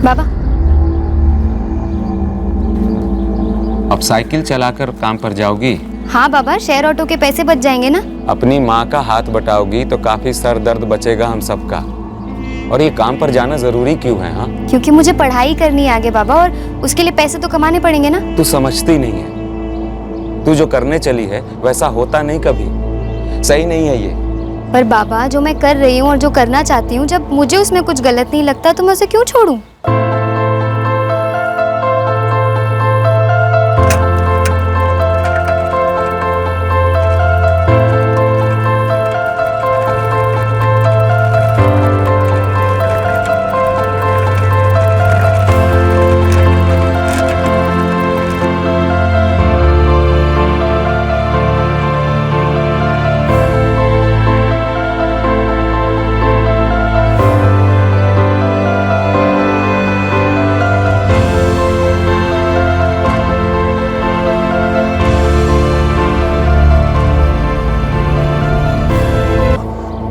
बाबा, अब साइकिल चलाकर काम पर जाओगी? हाँ बाबा, शेयर ऑटो के पैसे बच जाएंगे ना। अपनी माँ का हाथ बटाओगी तो काफी सर दर्द बचेगा हम सबका। और ये काम पर जाना जरूरी क्यों है? हाँ, क्योंकि मुझे पढ़ाई करनी है आगे बाबा, और उसके लिए पैसे तो कमाने पड़ेंगे ना। तू समझती नहीं है। तू जो करने चली है वैसा होता नहीं कभी। सही नहीं है ये। पर बाबा, जो मैं कर रही हूँ और जो करना चाहती हूँ, जब मुझे उसमें कुछ गलत नहीं लगता तो मैं उसे क्यों छोड़ूं?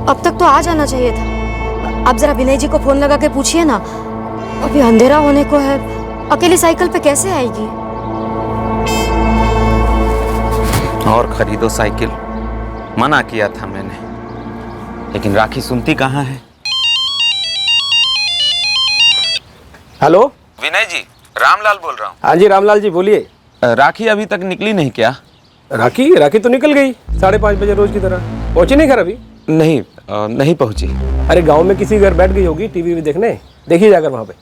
अब तक तो आ जाना चाहिए था। आप जरा विनय जी को फोन लगा के पूछिए ना, अभी अंधेरा होने को है, अकेली साइकिल पे कैसे आएगी? और खरीदो साइकिल, मना किया था मैंने, लेकिन राखी सुनती कहाँ है। हेलो विनय जी, रामलाल बोल रहा हूँ। हाँ जी रामलाल जी बोलिए। राखी अभी तक निकली नहीं क्या? राखी तो निकल गई 5:30 बजे रोज की तरह। पहुंची नहीं घर अभी? नहीं पहुंची। अरे गांव में किसी घर बैठ गई होगी टीवी भी देखने, देखिए जाकर वहां पे।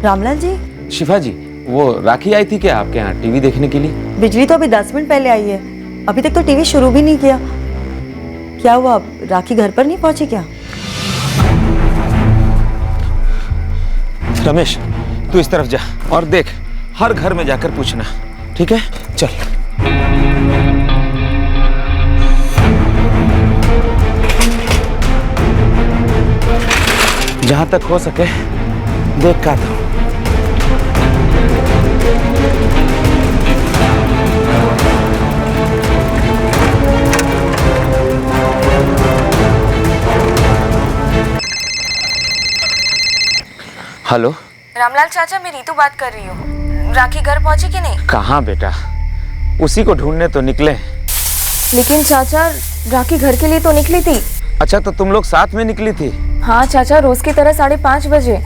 रामलाल जी, शिफा जी, वो राखी आई थी क्या आपके यहाँ टीवी देखने के लिए? बिजली तो अभी 10 मिनट पहले आई है, अभी तक तो टीवी शुरू भी नहीं किया। क्या हुआ, राखी घर पर नहीं पहुंची क्या? रमेश, तू इस तरफ जा और देख, हर घर में जाकर पूछना, ठीक है? चल। जहां तक हो सके देख कर आता हूं। हेलो रामलाल चाचा, मैं रीतू बात कर रही हूँ। राखी घर पहुंची कि नहीं? कहाँ बेटा, उसी को ढूंढने तो निकले। लेकिन चाचा, राखी घर के लिए तो निकली थी। अच्छा, तो तुम लोग साथ में निकली थी? हाँ चाचा, रोज की तरह 5:30 बजे।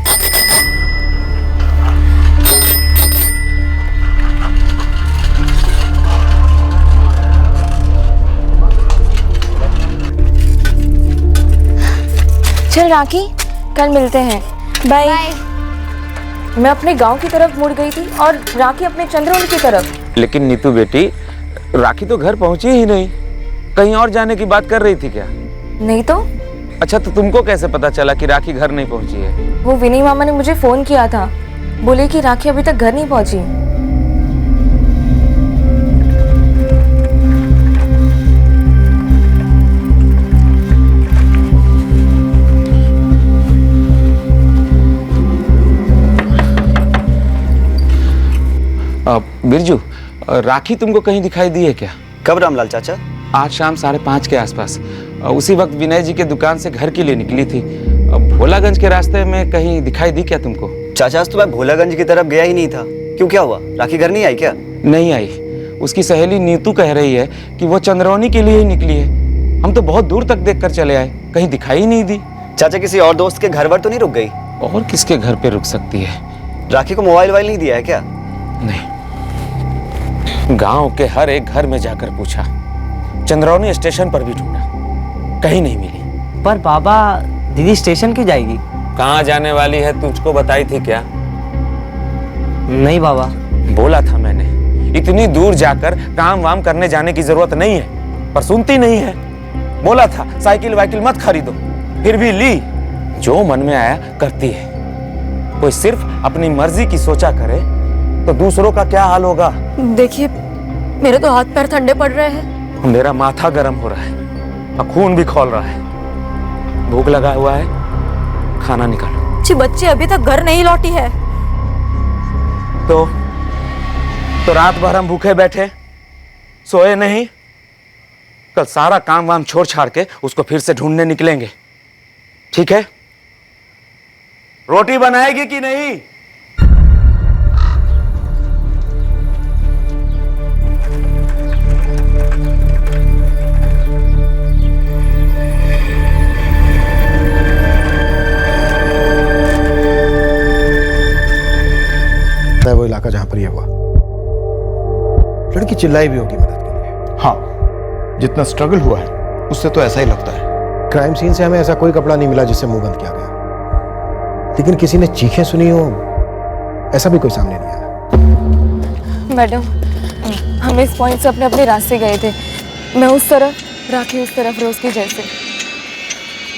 चल राखी, कल मिलते हैं। बाय। मैं अपने गांव की तरफ मुड़ गई थी और राखी अपने चंद्रोन की तरफ। लेकिन नीतू बेटी, राखी तो घर पहुंची ही नहीं, कहीं और जाने की बात कर रही थी क्या? नहीं तो। अच्छा, तो तुमको कैसे पता चला कि राखी घर नहीं पहुंची है? वो विनय मामा ने मुझे फोन किया था, बोले कि राखी अभी तक घर नहीं पहुंची। बिरजू, राखी तुमको कहीं दिखाई दी है क्या? कब रामलाल चाचा? आज शाम 5:30 के आसपास। उसी वक्त विनय जी के दुकान से घर के लिए निकली थी। भोलागंज के रास्ते में कहीं दिखाई दी क्या तुमको? चाचा, आज तो मैं भोलागंज की तरफ गया ही नहीं था। क्यों, क्या हुआ? राखी घर नहीं आई क्या? नहीं आई। उसकी सहेली नीतू कह रही है कि वो चंद्रौनी के लिए ही निकली है। हम तो बहुत दूर तक देखकर चले आए, कहीं दिखाई नहीं दी। चाचा, किसी और दोस्त के घर पर तो नहीं रुक गई? और किसके घर पे रुक सकती है? राखी को मोबाइल नहीं दिया है क्या? नहीं, गांव के हर एक घर में जाकर पूछा, चंद्रौनी स्टेशन पर भी ढूंढा, कहीं नहीं मिली। पर बाबा, दीदी स्टेशन क्यों जाएगी? कहाँ जाने वाली है तुझको बताई थी क्या? नहीं बाबा। बोला था मैंने, इतनी दूर जाकर काम वाम करने जाने की जरूरत नहीं है, पर सुनती नहीं है। बोला था साइकिल वाइकिल मत खरीदो, फिर भी ली। जो मन में आया करती है। कोई सिर्फ अपनी मर्जी की सोचा करे तो दूसरों का क्या हाल होगा? देखिए, मेरे तो हाथ पैर ठंडे पड़ रहे हैं। मेरा माथा गर्म हो रहा है और खून भी खौल रहा है। भूख लगा हुआ है, खाना निकालो। जी, बच्ची अभी तक घर नहीं लौटी है। तो तो रात भर हम भूखे बैठे, सोए नहीं। कल सारा काम वाम छोड़ छाड़ के उसको फिर से ढूंढने निकलेंगे, ठीक है? रोटी बनाएगी कि नहीं? वो इलाका जहां पर ये हुआ, लड़की चिल्लाई भी होगी मदद के लिए। हाँ, जितना स्ट्रगल हुआ है उससे तो ऐसा ही लगता है। क्राइम सीन से हमें ऐसा कोई कपड़ा नहीं मिला जिससे मुंह बंद किया गया, लेकिन किसी ने चीखें सुनी हो ऐसा भी कोई सामने नहीं आया। मैडम, हम इस पॉइंट से अपने अपने रास्ते गए थे। मैं उस तरफ, राखी उस तरफ, रोज की जैसे।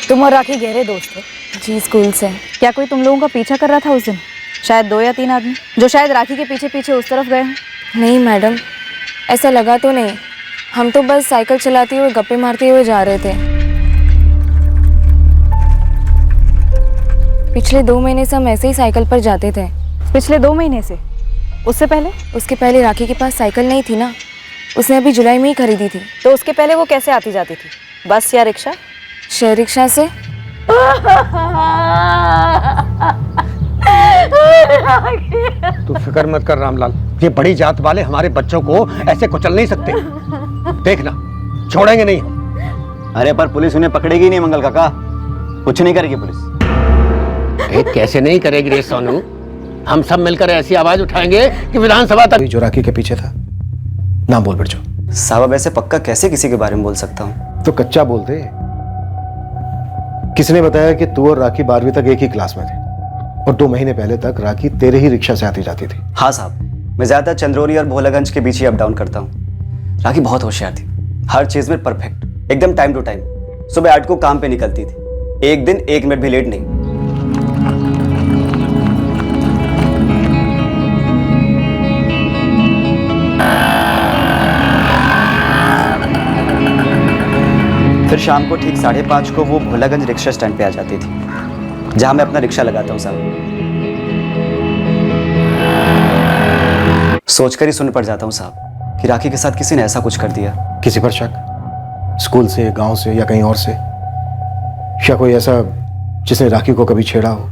तुम और राखी गहरे दोस्त हो? जी, स्कूल से। क्या कोई तुम लोगों का पीछा कर रहा था उस दिन? शायद 2 या 3 आदमी जो शायद राखी के पीछे पीछे उस तरफ गए हों। नहीं मैडम, ऐसा लगा तो नहीं। हम तो बस साइकिल चलाते हुए गप्पे मारते हुए जा रहे थे। पिछले 2 महीने से हम ऐसे ही साइकिल पर जाते थे। पिछले 2 महीने से? उससे पहले? उसके पहले राखी के पास साइकिल नहीं थी ना, उसने अभी जुलाई में ही खरीदी थी। तो उसके पहले वो कैसे आती जाती थी? बस या रिक्शा? शेयर रिक्शा से। तू फिक्र मत कर रामलाल, ये बड़ी जात वाले हमारे बच्चों को ऐसे कुचल नहीं सकते। देखना, छोड़ेंगे नहीं। अरे पर पुलिस उन्हें पकड़ेगी नहीं मंगल काका, कुछ नहीं करेगी पुलिस। कैसे नहीं करेगी रे सोनू, हम सब मिलकर ऐसी आवाज उठाएंगे कि विधानसभा तक। जो राखी के पीछे था, नाम बोल बिरजू। साहब वैसे पक्का कैसे किसी के बारे में बोल सकता हूँ? तो कच्चा बोलते। किसने बताया कि तू और राखी 12वीं तक एक ही क्लास में थे और 2 महीने पहले तक राखी तेरे ही रिक्शा से आती जाती थी? हाँ साहब, मैं ज्यादातर चंद्रौली और भोलागंज के बीच ही अप डाउन करता हूँ। राखी बहुत होशियार थी, हर चीज में परफेक्ट, एकदम टाइम टू टाइम। सुबह 8 को काम पे निकलती थी, एक दिन 1 मिनट भी लेट नहीं। फिर शाम को ठीक 5:30 को वो भोलागंज रिक्शा स्टैंड पे आ जाती थी, जहां मैं अपना रिक्शा लगाता हूँ साहब। सोचकर ही सुन पड़ जाता हूँ साहब कि राखी के साथ किसी ने ऐसा कुछ कर दिया। किसी पर शक? स्कूल से, गांव से या कहीं और से? या कोई ऐसा जिसने राखी को कभी छेड़ा हो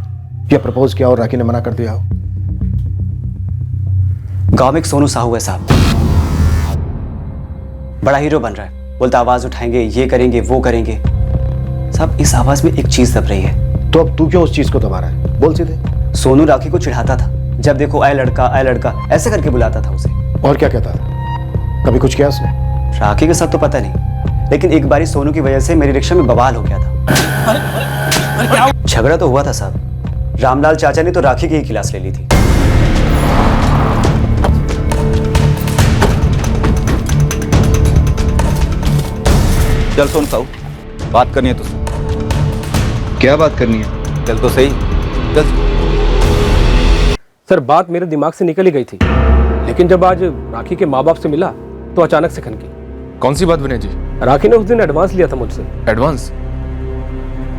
या प्रपोज किया और राखी ने मना कर दिया हो? गांव में एक सोनू साहू है साहब, बड़ा हीरो बन रहा है। बोलता आवाज उठाएंगे, ये करेंगे, वो करेंगे। साहब इस आवाज में एक चीज दब रही है। तो अब तू क्यों उस चीज को दबा रहा है? बोल सीधे। सोनू राखी को चिढ़ाता था, जब देखो आए लड़का ऐसे करके बुलाता था उसे। और क्या कहता था? कभी कुछ किया उसने? राखी के साथ तो पता नहीं, लेकिन एक बारी सोनू की वजह से मेरी रिक्शा में बवाल हो गया था। झगड़ा तो हुआ था साहब, रामलाल चाचा ने तो राखी की ही क्लास ले ली थी। चल सोनू साहू, बात करनी है तुझसे। क्या बात करनी है? चल तो सही, चल। सर, बात मेरे दिमाग से निकल ही गई थी, लेकिन जब आज राखी के माँ बाप से मिला तो अचानक से खनकी। कौन सी बात विनय जी? राखी ने उस दिन एडवांस लिया था मुझसे। एडवांस?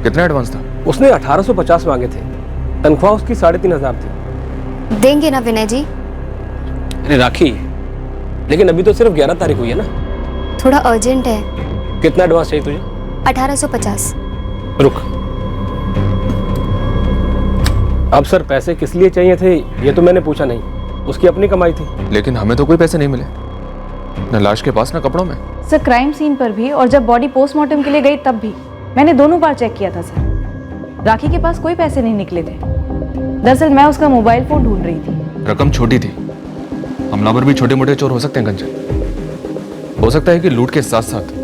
कितना एडवांस था? उसने 1850 मांगे थे, तनख्वाह उसकी 3500 थी। देंगे ना विनय जी? अरे राखी, लेकिन अभी तो सिर्फ 11 तारीख हुई है ना। थोड़ा अर्जेंट है। कितना एडवांस चाहिए तुझे? 1850। रुक, अब सर पैसे किस लिए चाहिए थे ये तो मैंने पूछा नहीं, उसकी अपनी कमाई थी। लेकिन हमें तो कोई पैसे नहीं मिले, न लाश के पास न कपड़ों में। सर क्राइम सीन पर भी और जब बॉडी पोस्टमार्टम के लिए गई तब भी मैंने दोनों बार चेक किया था सर। राखी के पास कोई पैसे नहीं निकले थे। दरअसल मैं उसका मोबाइल फोन ढूंढ रही थी। रकम छोटी थी, हमलावर भी छोटे मोटे चोर हो सकते हैं कंचन। हो सकता है कि लूट के साथ साथ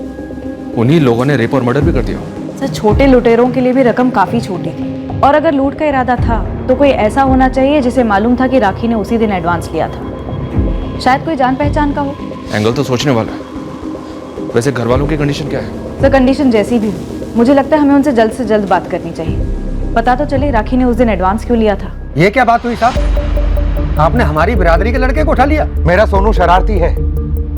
उन्हीं लोगों ने रेप और मर्डर भी कर दिया। सर छोटे लुटेरों के लिए भी रकम काफी छोटी थी, और अगर लूट का इरादा था तो कोई ऐसा होना चाहिए जिसे मालूम था कि राखी ने उसी दिन एडवांस लिया था। शायद कोई जान पहचान का हो। एंगल तो सोचने वाला है। वैसे घर वालों की कंडीशन क्या है? सर कंडीशन जैसी भी हो, मुझे लगता है हमें उनसे जल्द से जल्द बात करनी चाहिए। पता तो चले राखी ने उस दिन एडवांस क्यों लिया था। ये क्या बात हुई साहब? आपने हमारी बिरादरी के लड़के को उठा लिया। मेरा सोनू शरारती है,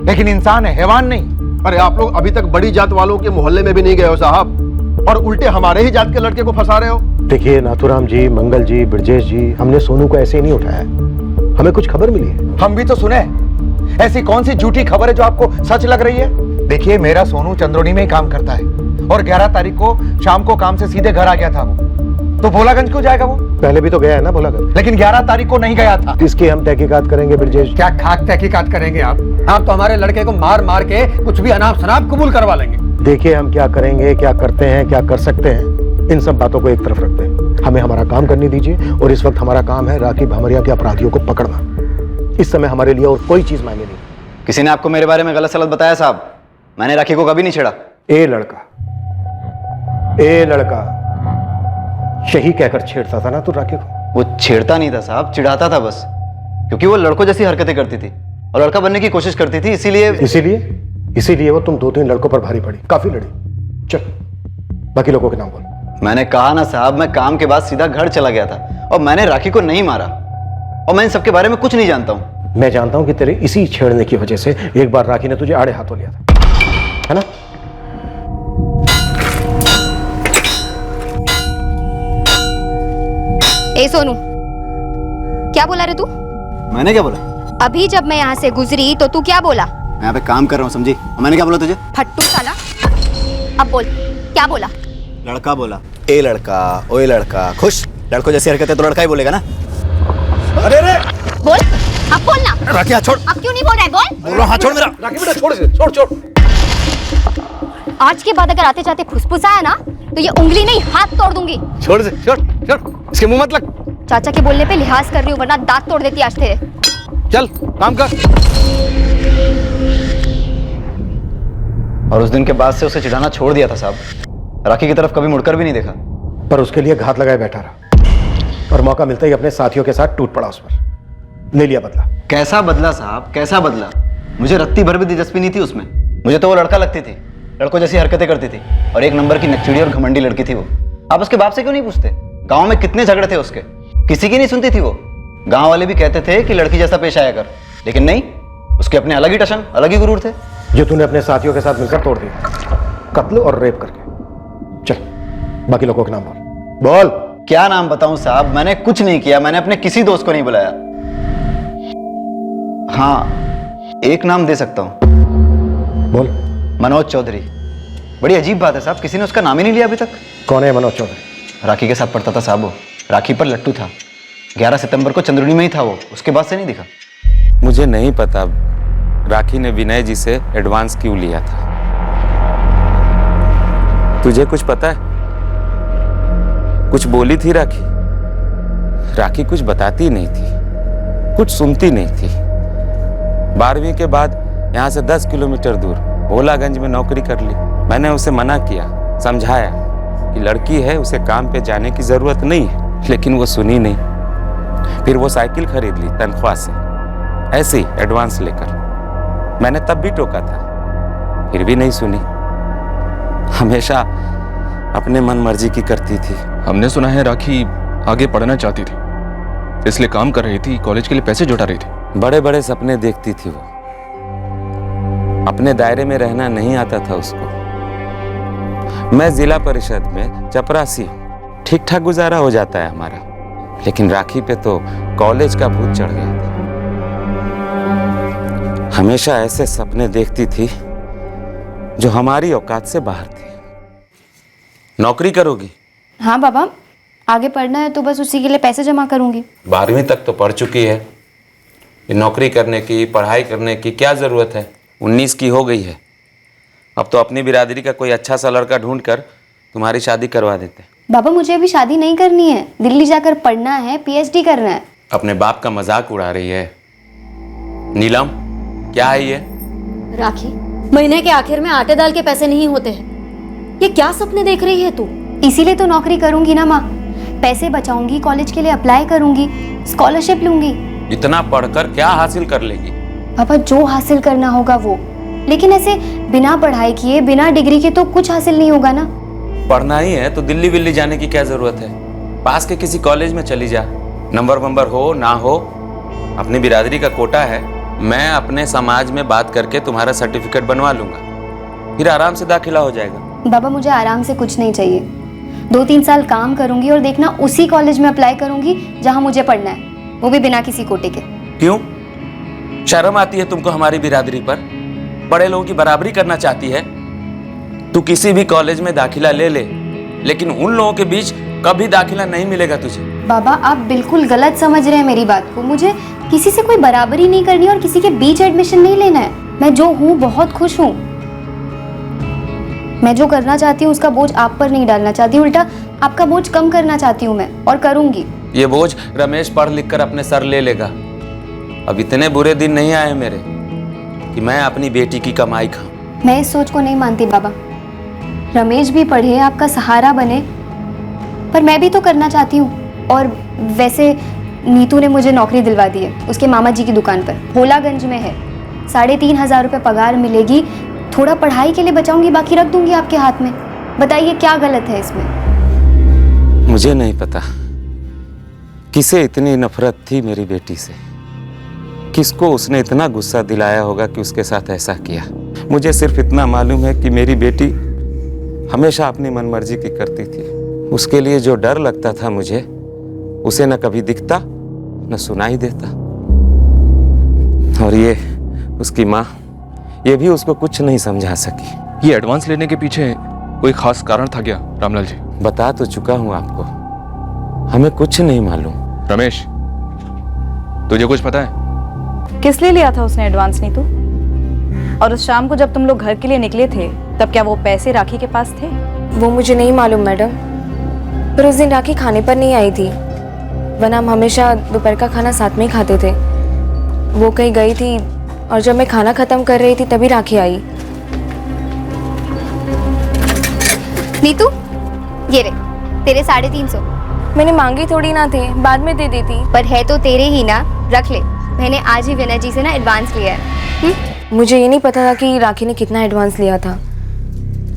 लेकिन इंसान है, हैवान नहीं। अरे आप लोग अभी तक बड़ी जात वालों के मोहल्ले में भी नहीं गए हो साहब, और उल्टे हमारे ही जात के लड़के को फंसा रहे हो। देखिए नाथुराम जी, मंगल जी, ब्रजेश जी, हमने सोनू को ऐसे ही नहीं उठाया, हमें कुछ खबर मिली है। हम भी तो सुने ऐसी कौन सी झूठी खबर है जो आपको सच लग रही है? देखिए, मेरा सोनू चंद्रोनी में ही काम करता है और 11 तारीख को शाम को काम से सीधे घर आ गया था वो। तो भोलागंज क्यों जाएगा वो? पहले भी तो गया है ना भोलागंज। लेकिन 11 तारीख को नहीं गया था। इसकी हम तहकीकात करेंगे ब्रजेश। क्या खाक तहकीकात करेंगे आप? आप तो हमारे लड़के को मार मार के कुछ भी अनाप शनाप कबूल करवा लेंगे। देखिए, हम क्या करेंगे, क्या करते हैं, क्या कर सकते हैं, इन सब बातों को एक तरफ रखते हैं। हमें हमारा काम करने दीजिए और इस वक्त हमारा काम है राखी भमरिया के अपराधियों को पकड़ना। इस समय हमारे लिए और कोई चीज मायने नहीं। किसी ने आपको मेरे बारे में गलत सलत बताया साहब? मैंने राखी को कभी नहीं छेड़ा। ए लड़का यही कहकर छेड़ता था ना तू राखी को? वो छेड़ता नहीं था साहब, चिढ़ाता था बस, क्योंकि वो लड़कों जैसी हरकतें करती थी और लड़का बनने की कोशिश करती थी, इसीलिए वो तुम 2-3 लड़कों पर भारी पड़ी, काफी लड़ी। चल बाकी लोगों के नाम बोल। मैंने कहा ना साहब, मैं काम के बाद सीधा घर चला गया था और मैंने राखी को नहीं मारा और मैं इन सबके बारे में कुछ नहीं जानता हूं। मैं जानता हूं कि तेरे इसी छेड़ने की वजह से एक बार राखी ने तुझे आड़े हाथों लिया था, है ना? ए सोनू, क्या बोला रे तू? मैंने क्या बोला? अभी जब मैं यहाँ से गुजरी तो तू क्या बोला? मैं यहाँ पे काम कर रहा हूँ, समझी? मैंने क्या बोला तुझे? फट्टू साला, अब बोल क्या बोला? लड़का बोला। ए लड़का, ओए लड़का, खुश। लड़कों जैसी हरकतें तो लड़का ही बोलेगा ना। अरे रे बोल, अब बोल ना। राखी हाथ छोड़। अब क्यों नहीं बोल रहा है? बोल रहा, हाथ छोड़ मेरा। राखी बेटा छोड़ इसे, छोड़। आज के बाद अगर आते जाते फुसफुसाया ना तो ये उंगली नहीं हाथ तोड़ दूंगी। छोड़ इसे, छोड़। इसके मुंह मत लग। चाचा के बोलने पे लिहाज कर रही हूँ, वरना दांत तोड़ देती आज तेरे। चल काम कर। और उस दिन के बाद से उसे चिढ़ाना छोड़ दिया था साहब। राखी की तरफ कभी मुड़कर भी नहीं देखा। पर उसके लिए घात लगाए बैठा रहा और मौका मिलता ही अपने साथियों के साथ टूट पड़ा उस पर। ले लिया बदला। कैसा बदला साहब, कैसा बदला? मुझे रत्ती भर भी दिलचस्पी नहीं थी उसमें। मुझे तो वो लड़का लगती थी, लड़कों जैसी हरकतें करती थी और एक नंबर की नकचड़ी और घमंडी लड़की थी वो। आप उसके बाप से क्यों नहीं पूछते? गांव में कितने झगड़े थे उसके, किसी की नहीं सुनती थी वो। गांव वाले भी कहते थे कि लड़की जैसा पेश आया कर, लेकिन नहीं, उसके अपने अलग ही टशन, अलग ही गुरूर थे। जो तूने अपने साथियों के साथ मिलकर तोड़ दिया, कत्ल और रेप करके। चल बाकी लोगों के नाम बोल। क्या नाम बताऊं साहब? मैंने कुछ नहीं किया, मैंने अपने किसी दोस्त को नहीं बुलाया। हाँ, एक नाम दे सकता हूं। बोल। मनोज चौधरी। बड़ी अजीब बात है साहब, किसी ने उसका नाम ही नहीं लिया अभी तक। कौन है मनोज चौधरी? राखी के साथ पढ़ता था साहब वो। राखी पर लट्टू था। 11 सितंबर को चंद्रुनी में ही था वो, उसके बाद से नहीं दिखा। मुझे नहीं पता राखी ने विनय जी से एडवांस क्यों लिया था। तुझे कुछ पता है? कुछ बोली थी राखी? राखी कुछ बताती नहीं थी, कुछ सुनती नहीं थी। 12वीं के बाद यहाँ से 10 किलोमीटर दूर भोलागंज में नौकरी कर ली। मैंने उसे मना किया, समझाया कि लड़की है, उसे काम पे जाने की जरूरत नहीं है, लेकिन वो सुनी नहीं। फिर वो साइकिल खरीद ली तनख्वाह से, ऐसे ही एडवांस लेकर। मैंने तब भी टोका था, फिर भी नहीं सुनी। हमेशा अपने मन मर्जी की करती थी। हमने सुना है राखी आगे पढ़ना चाहती थी, इसलिए काम कर रही थी, कॉलेज के लिए पैसे जुटा रही थी। बड़े बड़े सपने देखती थी वो, अपने दायरे में रहना नहीं आता था उसको। मैं जिला परिषद में चपरासी हूँ, ठीक ठाक गुजारा हो जाता है हमारा, लेकिन राखी पे तो कॉलेज का भूत चढ़ गया था। हमेशा ऐसे सपने देखती थी जो हमारी औकात से बाहर थे। नौकरी करोगी? हाँ बाबा, आगे पढ़ना है तो बस उसी के लिए पैसे जमा करूंगी। 12वीं तक तो पढ़ चुकी है, ये नौकरी करने की, पढ़ाई करने की क्या जरूरत है? 19 की हो गई है। अब तो अपनी बिरादरी का कोई अच्छा सा लड़का ढूंढ कर तुम्हारी शादी करवा देते। बाबा मुझे अभी शादी नहीं करनी है, दिल्ली जाकर पढ़ना है, पीएचडी करना है। अपने बाप का मजाक उड़ा रही है। नीलम, क्या है ये? राखी, महीने के आखिर में आटे दाल के पैसे नहीं होते हैं। ये क्या सपने देख रही है तू? इसीलिए तो नौकरी करूंगी ना माँ, पैसे बचाऊंगी, कॉलेज के लिए अप्लाई करूंगी, स्कॉलरशिप लूंगी। इतना पढ़कर क्या हासिल कर लेगी? पापा जो हासिल करना होगा वो, लेकिन ऐसे बिना पढ़ाई किए, बिना डिग्री के तो कुछ हासिल नहीं होगा ना। पढ़ना ही है तो दिल्ली विल्ली जाने की क्या जरूरत है? पास के किसी कॉलेज में चली जा, नंबर हो ना हो, अपनी बिरादरी का कोटा है। मैं अपने समाज में बात करके तुम्हारा सर्टिफिकेट बनवा लूंगा, फिर आराम से दाखिला हो जाएगा। बाबा मुझे आराम से कुछ नहीं चाहिए, 2-3 साल काम करूंगी और देखना उसी कॉलेज में अप्लाई करूंगी जहां मुझे पढ़ना है, वो भी बिना किसी कोटे के। क्यों? शर्म आती है तुमको हमारी बिरादरी पर? बड़े लोगों की बराबरी करना चाहती है? तू किसी भी कॉलेज में दाखिला ले ले, लेकिन उन लोगों के बीच कभी दाखिला नहीं मिलेगा तुझे। बाबा आप बिल्कुल गलत समझ रहे हैं मेरी बात को। मुझे किसी से कोई बराबरी नहीं करनी और किसी के बीच एडमिशन नहीं लेना है। मैं जो हूँ बहुत खुश हूँ। मैं जो करना चाहती हूँ उसका बोझ आप पर नहीं डालना चाहती, उल्टा आपका बोझ कम करना चाहती हूँ मैं, और करूंगी। ये बोझ रमेश पढ़ लिख कर अपने सर ले लेगा। अब इतने बुरे दिन नहीं आए मेरे कि मैं अपनी बेटी की कमाई खाऊं। मैं इस सोच को नहीं मानती बाबा। रमेश भी पढ़े, आपका सहारा बने, पर मैं भी तो करना चाहती हूँ। और वैसे नीतू ने मुझे नौकरी दिलवा दी है उसके मामा जी की दुकान पर, भोलागंज में है। 3,500 रुपये पगार मिलेगी। थोड़ा पढ़ाई के लिए बचाऊंगी, बाकी रख दूंगी आपके हाथ में। बताइए क्या गलत है इसमें? मुझे नहीं पता किसे इतनी नफरत थी मेरी बेटी से, किसको उसने इतना गुस्सा दिलाया होगा कि उसके साथ ऐसा किया। मुझे सिर्फ इतना मालूम है कि मेरी बेटी हमेशा अपनी मनमर्जी की करती थी। उसके लिए जो डर लगता था मुझे, उसे न कभी दिखता न सुनाई देता। और ये उसकी माँ, ये भी उसको कुछ नहीं समझा सकी। ये एडवांस लेने के पीछे कोई खास कारण था क्या रामलाल जी? बता तो चुका हूं आपको, हमें कुछ नहीं मालूम। रमेश, तुझे कुछ पता है? किस लिए लिया था उसने एडवांस नीतू? और उस शाम को जब तुम लोग घर के लिए निकले थे, तब क्या वो पैसे राखी के पास थे? वो मुझे नहीं मालूम मैडम, पर उस दिन राखी खाने पर नहीं आई थी, वरना हम हमेशा दोपहर का खाना साथ में ही खाते थे। वो कहीं गई थी और जब मैं खाना खत्म कर रही थी तभी राखी आई। नीतू ये रे तेरे 350। मैंने मांगी थोड़ी ना थे, बाद में दे देती। पर है तो तेरे ही ना, रख ले। मैंने आज ही विनय जी से ना एडवांस लिया है। मुझे ये नहीं पता था कि राखी ने कितना एडवांस लिया था,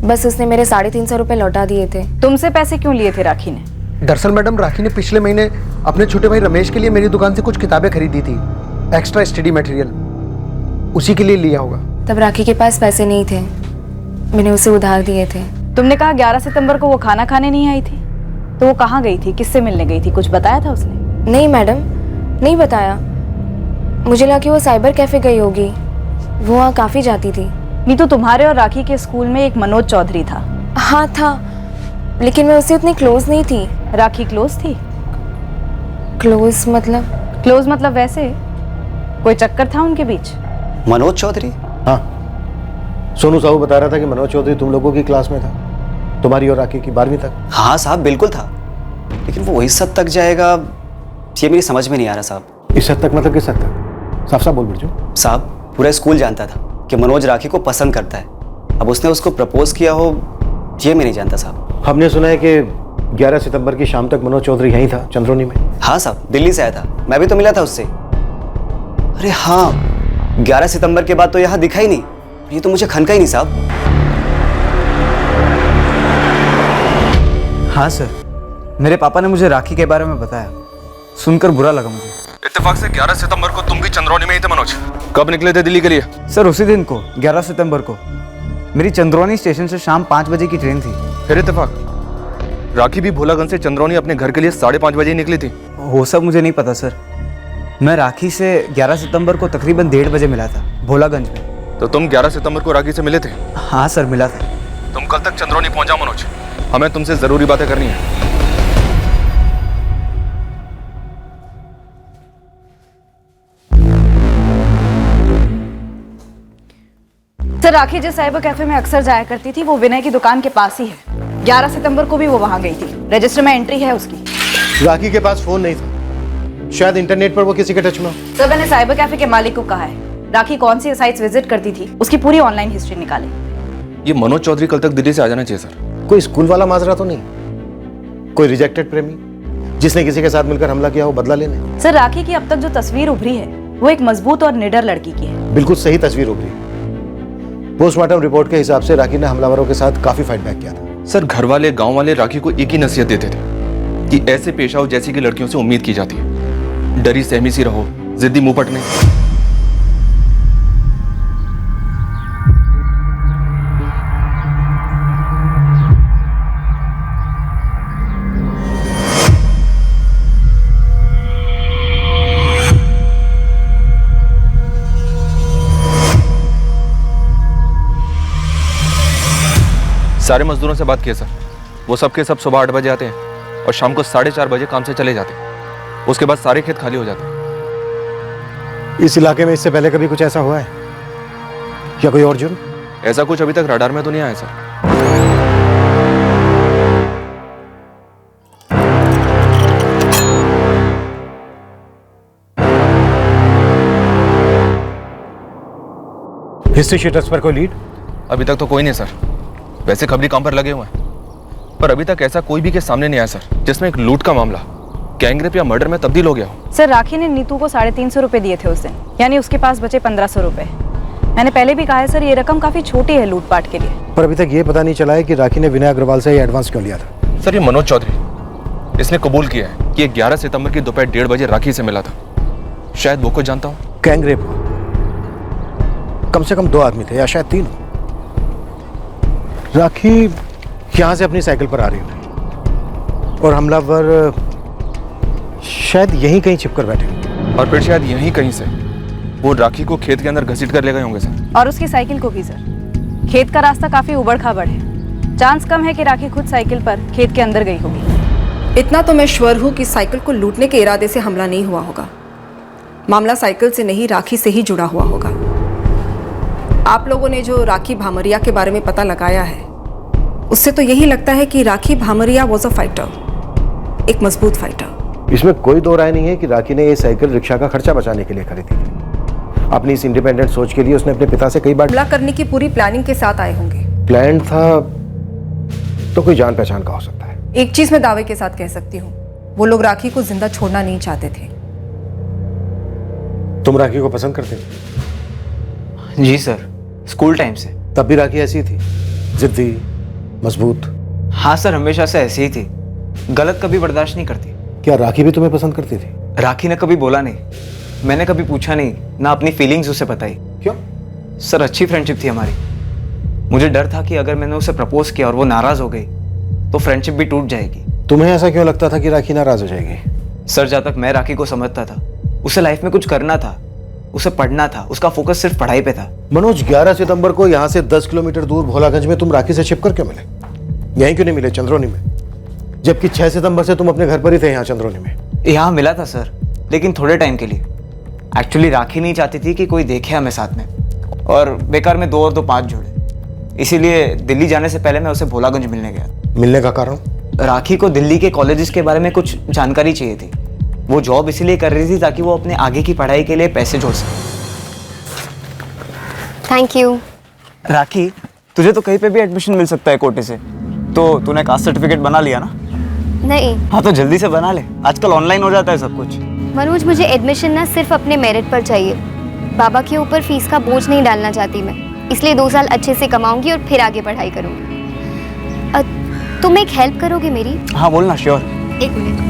बस उसने मेरे 350 रुपये लौटा दिए थे। तुमसे पैसे क्यों लिए थे राखी ने? दरअसल मैडम, राखी ने पिछले महीने अपने छोटे भाई रमेश के लिए मेरी दुकान से कुछ किताबें खरीदी थी, एक्स्ट्रा स्टडी मटेरियल, उसी के लिए लिया होगा। तब राखी के पास पैसे नहीं थे, मैंने उसे उधार दिए थे। तुमने कहा 11 सितंबर को वो खाना खाने नहीं आई थी, तो वो कहाँ गई थी, किससे मिलने गई थी, कुछ बताया था उसने? नहीं मैडम, नहीं बताया। मुझे लगा कि वो साइबर कैफे गई होगी, वो वहाँ काफी जाती थी। नीतू, तुम्हारे और राखी के स्कूल में एक मनोज चौधरी था। हाँ था, लेकिन मैं उससे उतनी क्लोज नहीं थी। राखी क्लोज थी? क्लोज मतलब? क्लोज मतलब वैसे कोई चक्कर था उनके बीच? मनोज चौधरी? हाँ, सोनू साहू बता रहा था कि मनोज चौधरी तुम लोगों की क्लास में था, तुम्हारी और राखी की 12वीं तक। हाँ साहब, बिल्कुल था, लेकिन वो इस हद तक जाएगा ये मेरी समझ में नहीं आ रहा साहब। इस हद तक मतलब किस हद तक? साफ साफ बोल बिरजू। साहब, पूरा स्कूल जानता था कि मनोज राखी को पसंद करता है। अब उसने उसको प्रपोज किया हो, ये मैं नहीं जानता साहब। हमने सुना है कि 11 सितंबर की शाम तक मनोज चौधरी यहीं था, चंद्रोनी में। हाँ साहब, दिल्ली से आया था, मैं भी तो मिला था उससे। अरे हाँ, 11 सितंबर के बाद तो यहाँ दिखा ही नहीं। ये तो मुझे खनका ही नहीं साहब। हाँ सर, मेरे पापा ने मुझे राखी के बारे में बताया, सुनकर बुरा लगा मुझे। इत्तेफाक से 11 सितंबर को तुम भी चंद्रौनी में ही थे मनोज। कब निकले थे दिल्ली के लिए? सर उसी दिन को, 11 सितंबर को मेरी चंद्रौनी स्टेशन से शाम 5 बजे की ट्रेन थी। फिर इत्तेफाक, राखी भी भोलागंज से चंद्रौनी अपने घर के लिए 5:30 बजे ही निकली थी। वो सब मुझे नहीं पता सर। मैं राखी से 11 सितंबर को तकरीबन 1:30 बजे मिला था भोलागंज में। तो तुम 11 सितंबर को राखी से मिले थे? हाँ सर, मिला था। तुम कल तक चंद्रौनी पहुंच जाओ मनोज, हमें तुमसे जरूरी बातें करनी है। सर, राखी जिस साइबर कैफे में अक्सर जाया करती थी वो विनय की दुकान के पास ही है। 11 सितंबर को भी वो वहां गई थी, रजिस्टर में एंट्री है उसकी। राखी के पास फोन नहीं था, शायद इंटरनेट पर वो किसी के टच में हो। सर, मैंने साइबर कैफे के मालिक को कहा है राखी कौन सी साइट्स विजिट करती थी, उसकी पूरी ऑनलाइन हिस्ट्री निकाले। ये मनोज चौधरी कल तक दिल्ली से आ जाना चाहिए सर। कोई स्कूल वाला माजरा तो नहीं? कोई रिजेक्टेड प्रेमी जिसने किसी के साथ मिलकर हमला किया हो बदला लेने? सर, राखी की अब तक जो तस्वीर उभरी है वो एक मजबूत और निडर लड़की की है। बिल्कुल सही तस्वीर उभरी। पोस्टमार्टम रिपोर्ट के हिसाब से राखी ने हमलावरों के साथ काफी फाइट बैक किया था। सर, घर वाले गांव वाले राखी को एक ही नसीहत देते थे कि ऐसे पेश आओ जैसी की लड़कियों से उम्मीद की जाती है, डरी सहमी सी रहो, जिद्दी मुंह पट नहीं। सारे मजदूरों से बात किए सर, वो सब के सब सुबह 8 बजे आते हैं और शाम को 4:30 बजे काम से चले जाते हैं। उसके बाद सारे खेत खाली हो जाते हैं। इस इलाके में इससे पहले कभी कुछ ऐसा हुआ है या कोई और जुर्म? ऐसा कुछ अभी तक रडार में तो नहीं आया सर। हिस्ट्री शीटर्स पर कोई लीड? अभी तक तो कोई नहीं सर। वैसे खबरी काम पर लगे हुए हैं, पर अभी तक ऐसा कोई भी केस सामने नहीं आया सर जिसमें एक लूट का मामला गैंगरेप या मर्डर में तब्दील हो गया हो। सर राखी ने नीतू को 350 रुपए दिए थे उस दिन, यानी उसके पास बचे 1500 रुपए। मैंने पहले भी कहा है सर, ये रकम काफी छोटी है लूटपाट के लिए। पर अभी तक ये पता नहीं चला है कि राखी ने विनय अग्रवाल से ये एडवांस क्यों लिया था। सर ये मनोज चौधरी, इसने कबूल किया है कि 11 सितंबर की दोपहर 1:30 बजे राखी से मिला था। शायद वो कुछ जानता हूँ। गैंगरेप हो, कम से कम 2 आदमी थे या शायद 3। राखी यहां से अपनी साइकिल पर आ रही थी और हमलावर शायद यहीं कहीं छिपकर बैठे, और फिर शायद यहीं कहीं से वो राखी को खेत के अंदर घसीट कर ले गए होंगे सर। और उसकी साइकिल को भी सर। खेत का रास्ता काफी उबड़ खाबड़ है, चांस कम है कि राखी खुद साइकिल पर खेत के अंदर गई होगी। इतना तो मैं श्योर हूँ कि साइकिल को लूटने के इरादे से हमला नहीं हुआ होगा। मामला साइकिल से नहीं, राखी से ही जुड़ा हुआ होगा। आप लोगों ने जो राखी भामरिया के बारे में पता लगाया है, उससे तो यही लगता है कि राखी भामरिया वॉज अ फाइटर, एक मजबूत फाइटर। इसमें कोई दो राय नहीं है कि राखी ने ये साइकिल रिक्शा का खर्चा बचाने के लिए खरीदी थी। अपनी इस इंडिपेंडेंट सोच के लिए उसने अपने पिता से कई बार हमला करने की पूरी प्लानिंग के साथ आए होंगे। प्लान था तो कोई जान पहचान का हो सकता है। एक चीज मैं दावे के साथ कह सकती हूँ, वो लोग राखी को जिंदा छोड़ना नहीं चाहते थे। तुम राखी को पसंद करते थे? जी सर, स्कूल टाइम से। तब भी राखी ऐसी थी, जिद्दी, मजबूत? हाँ सर, हमेशा से ऐसी ही थी, गलत कभी बर्दाश्त नहीं करती। क्या राखी भी तुम्हें पसंद करती थी? राखी ने कभी बोला नहीं, मैंने कभी पूछा नहीं, ना अपनी फीलिंग्स उसे बताई। क्यों? सर अच्छी फ्रेंडशिप थी हमारी। मुझे डर था कि अगर मैंने उसे प्रपोज किया और वो नाराज हो गई तो फ्रेंडशिप भी टूट जाएगी। तुम्हें ऐसा क्यों लगता था कि राखी नाराज हो जाएगी? सर जहाँ तक मैं राखी को समझता था, उसे लाइफ में कुछ करना था, उसे पढ़ना था, उसका फोकस सिर्फ पढ़ाई पे था। मनोज, 11 सितंबर को यहाँ से 10 किलोमीटर दूर भोलागंज में तुम राखी से छिपकर क्यों मिले? यहीं क्यों नहीं मिले चंद्रोनी में? जबकि 6 सितंबर से तुम अपने घर पर ही थे यहाँ चंद्रोनी में। यहाँ मिला था सर, लेकिन थोड़े टाइम के लिए। एक्चुअली राखी नहीं चाहती थी कि कोई देखे हमें साथ में, और बेकार में 2 और 2 5 जोड़े। इसीलिए दिल्ली जाने से पहले मैं उसे भोलागंज मिलने गया। मिलने का कारण? राखी को दिल्ली के कॉलेजेस के बारे में कुछ जानकारी चाहिए थी। वो जॉब इसीलिए कर रही थी ताकि वो अपने आगे की पढ़ाई के लिए पैसे जोड़ सके। Thank you. राखी, तुझे तो कहीं पे भी एडमिशन मिल सकता है कोटे से, तो तूने कास्ट सर्टिफिकेट बना लिया ना? नहीं। हाँ तो जल्दी से बना ले, आजकल ऑनलाइन हो जाता है सब कुछ। मनोज, मुझे एडमिशन ना सिर्फ अपने मेरिट पर चाहिए। बाबा के ऊपर फीस का बोझ नहीं डालना चाहती मैं, इसलिए 2 साल अच्छे से कमाऊंगी और फिर आगे पढ़ाई करूंगी। तुम एक हेल्प करोगे मेरी? हाँ बोलना। श्योर। 1 मिनट।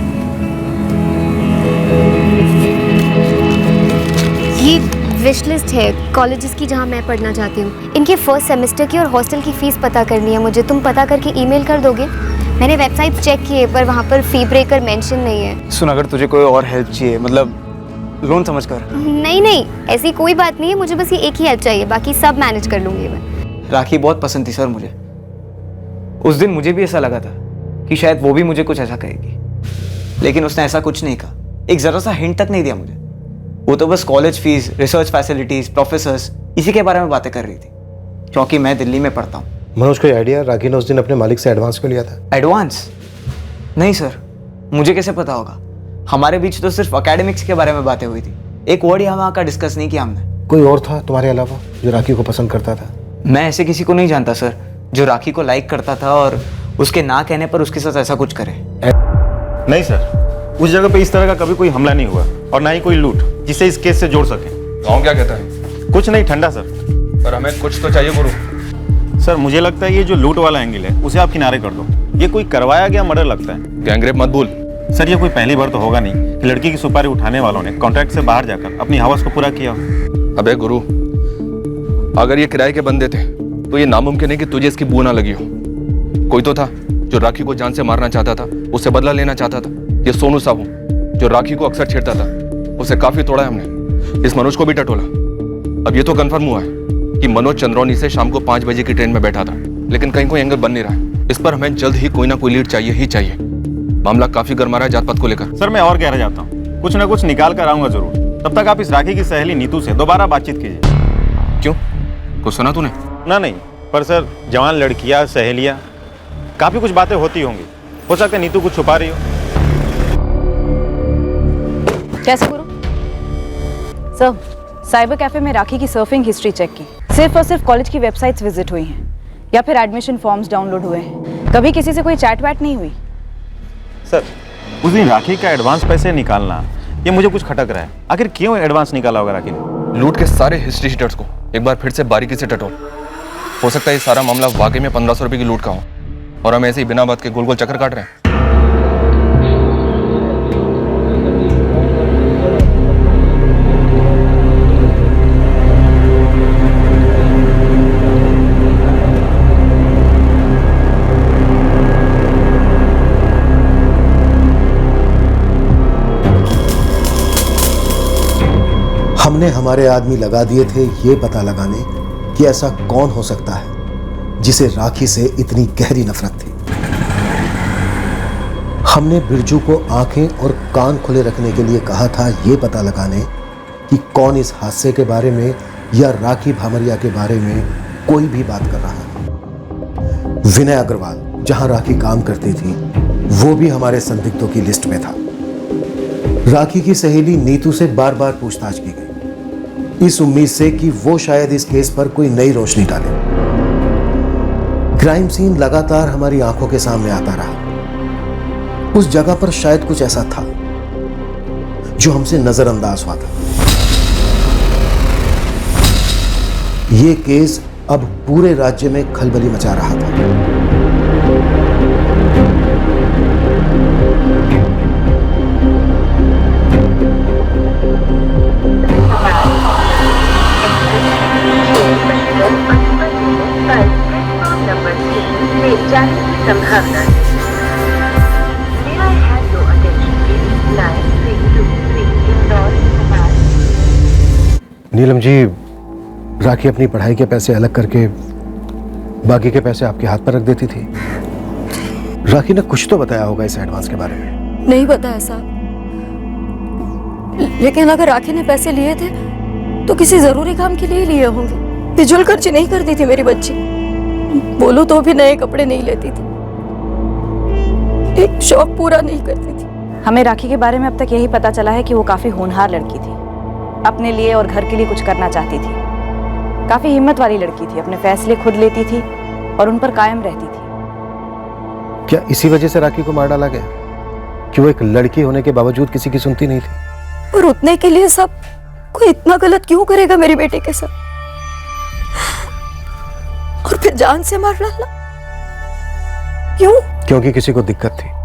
ये विश लिस्ट है कॉलेजेस की जहाँ मैं पढ़ना चाहती हूँ। इनके फर्स्ट सेमेस्टर की और हॉस्टल की फीस पता करनी है मुझे। तुम पता करके ईमेल कर दोगे? मैंने वेबसाइट चेक की है पर वहाँ पर फी ब्रेकर मेंशन नहीं है। सुन, अगर तुझे कोई और हेल्प चाहिए, मतलब लोन समझ कर। नहीं, ऐसी कोई बात नहीं है, मुझे बस ये एक ही हेल्प चाहिए, बाकी सब मैनेज कर लूंगी मैं। राखी बहुत पसंद थी सर मुझे। उस दिन मुझे भी ऐसा लगा था कि शायद वो भी मुझे कुछ ऐसा कहेगी, लेकिन उसने ऐसा कुछ नहीं कहा, एक जरा सा हिंट तक नहीं दिया मुझे। वो तो बस college fees, research facilities, professors, इसी के बारे में बातें कर रही थी, क्योंकि मैं दिल्ली में पढ़ता हूँ। मनोज, कोई आइडिया राखी ने उस दिन अपने मालिक से एडवांस क्यों लिया था? एडवांस? नहीं सर, मुझे कैसे पता होगा? हमारे बीच तो सिर्फ एकेडमिक्स के बारे में बातें हुई थी, एक वर्ड यहाँ वहाँ का डिस्कस नहीं किया हमने। कोई और था तुम्हारे अलावा जो राखी को पसंद करता था? मैं ऐसे किसी को नहीं जानता सर जो राखी को लाइक करता था और उसके ना कहने पर उसके साथ ऐसा कुछ करे। नहीं सर, उस जगह पे इस तरह का कभी कोई हमला नहीं हुआ और ना ही कोई लूट जिसे इस केस से जोड़ सके। गाँव क्या कहता है? कुछ नहीं, ठंडा सर। पर हमें कुछ तो चाहिए गुरु। सर मुझे लगता है ये जो लूट वाला एंगल है उसे आप किनारे कर दो। ये कोई करवाया गया मर्डर लगता है। गैंगरेप मत भूल। सर ये कोई पहली बार तो होगा नहीं कि लड़की की सुपारी उठाने वालों ने कॉन्ट्रैक्ट से बाहर जाकर अपनी हवस को पूरा किया। अबे गुरु, अगर ये किराए के बंदे थे तो ये नामुमकिन है कि तुझे इसकी बू ना लगी हो। कोई तो था जो राखी को जान से मारना चाहता था, उससे बदला लेना चाहता था। ये सोनू साहू जो राखी को अक्सर छेड़ता था, उसे काफी तोड़ा है हमने। इस मनोज को भी टटोला। अब ये तो कंफर्म हुआ है कि मनोज चंद्रौनी से शाम को 5 बजे की ट्रेन में बैठा था। लेकिन कहीं कोई एंगल बन नहीं रहा। इस पर हमें जल्द ही कोई ना कोई लीड चाहिए ही चाहिए। मामला काफी गर्मा रहा है जात पात को लेकर। सर मैं और गहरा जाता हूँ, कुछ ना कुछ निकाल कर आऊंगा जरूर। तब तक आप इस राखी की सहेली नीतू से दोबारा बातचीत कीजिए। क्यों, कुछ सुना तूने? ना नहीं, पर सर जवान लड़कियां सहेलियां काफी कुछ बातें होती होंगी, हो सकता है नीतू कुछ छुपा रही हो। कैसे गुरु? सर, साइबर कैफे में राखी की सर्फिंग हिस्ट्री चेक की। सिर्फ और सिर्फ कॉलेज की वेबसाइट्स विजिट हुई हैं या फिर एडमिशन फॉर्म्स डाउनलोड हुए हैं। कभी किसी से कोई चैट वैट नहीं हुई। सर उस दिन राखी का एडवांस पैसे निकालना, ये मुझे कुछ खटक रहा है। आखिर क्यों एडवांस निकाला होगा राखी ने? लूट के सारे हिस्ट्री शीटर्स को एक बार फिर से बारीकी से टटो। हो सकता है ये सारा मामला वाकई में 1500 रुपए की लूट का हो और हम ऐसे ही बिना बात के गोल गोल चक्कर काट रहे हैं। हमने हमारे आदमी लगा दिए थे ये पता लगाने कि ऐसा कौन हो सकता है जिसे राखी से इतनी गहरी नफरत थी। हमने बिरजू को आंखें और कान खुले रखने के लिए कहा था ये पता लगाने कि कौन इस हादसे के बारे में या राखी भामरिया के बारे में कोई भी बात कर रहा है। विनय अग्रवाल जहां राखी काम करती थी वो भी हमारे संदिग्धों की लिस्ट में था। राखी की सहेली नीतू से बार बार पूछताछ की गई, इस उम्मीद से कि वो शायद इस केस पर कोई नई रोशनी डाले। क्राइम सीन लगातार हमारी आंखों के सामने आता रहा। उस जगह पर शायद कुछ ऐसा था जो हमसे नजरअंदाज हुआ था। यह केस अब पूरे राज्य में खलबली मचा रहा था। नीलम जी, राखी अपनी पढ़ाई के पैसे अलग करके बाकी के पैसे आपके हाथ पर रख देती थी। राखी ने कुछ तो बताया होगा इस एडवांस के बारे में। नहीं बताया साहब, लेकिन अगर राखी ने पैसे लिए थे तो किसी जरूरी काम के लिए लिए होंगे। फिजूल खर्ची नहीं करती थी मेरी बच्ची। बोलूं तो भी नए कपड़े नहीं लेती थी, एक शौक पूरा नहीं करती थी। हमें राखी के बारे में अब तक यही पता चला है कि वो काफी होनहार लड़की थी, अपने लिए और घर के लिए कुछ करना चाहती थी। काफी हिम्मत वाली लड़की थी, अपने फैसले खुद लेती थी और उन पर कायम रहती थी। क्या इसी वजह से राखी को मार डाला गया कि वो एक लड़की होने के बावजूद किसी की सुनती नहीं थी? और उतने के लिए सब कोई इतना गलत क्यों करेगा मेरी बेटी के साथ, और फिर जान से मार डालना क्यों? क्योंकि किसी को दिक्कत थी।